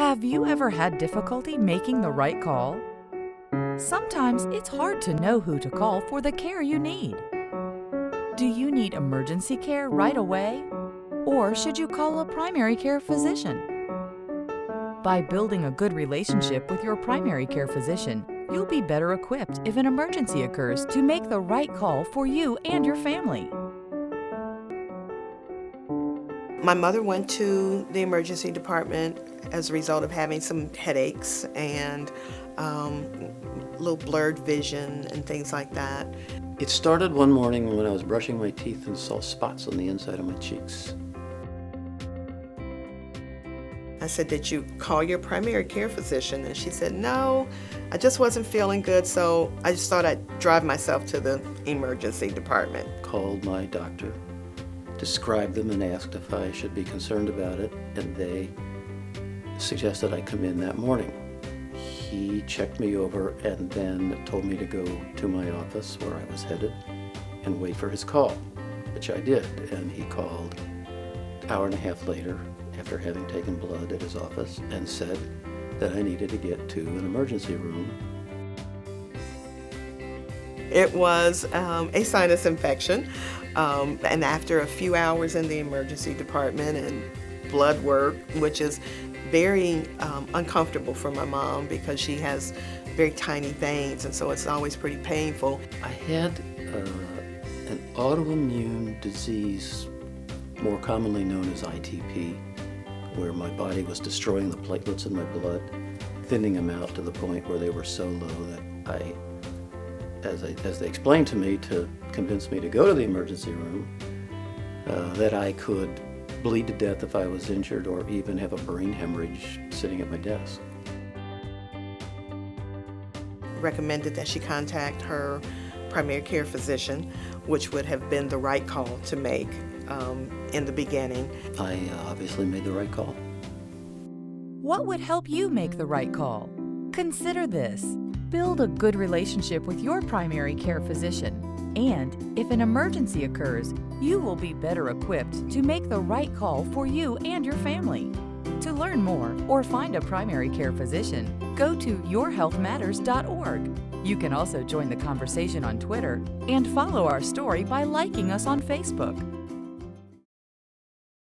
Have you ever had difficulty making the right call? Sometimes it's hard to know who to call for the care you need. Do you need emergency care right away? Or should you call a primary care physician? By building a good relationship with your primary care physician, you'll be better equipped if an emergency occurs to make the right call for you and your family. My mother went to the emergency department as a result of having some headaches and little blurred vision and things like that. It started one morning when I was brushing my teeth and saw spots on the inside of my cheeks. I said, "Did you call your primary care physician?" And she said, "No, I just wasn't feeling good, so I just thought I'd drive myself to the emergency department." Called my doctor, described them and asked if I should be concerned about it, and they suggested I come in that morning. He checked me over and then told me to go to my office where I was headed and wait for his call, which I did, and he called an hour and a half later after having taken blood at his office and said that I needed to get to an emergency room. It was a sinus infection, and after a few hours in the emergency department and blood work, which is very uncomfortable for my mom because she has very tiny veins, and so it's always pretty painful. I had an autoimmune disease, more commonly known as ITP, where my body was destroying the platelets in my blood, thinning them out to the point where they were so low that as they explained to me to convince me to go to the emergency room, that I could bleed to death if I was injured or even have a brain hemorrhage sitting at my desk. Recommended that she contact her primary care physician, which would have been the right call to make in the beginning. I obviously made the right call. What would help you make the right call? Consider this. Build a good relationship with your primary care physician, and if an emergency occurs, you will be better equipped to make the right call for you and your family. To learn more or find a primary care physician, go to yourhealthmatters.org. You can also join the conversation on Twitter and follow our story by liking us on Facebook.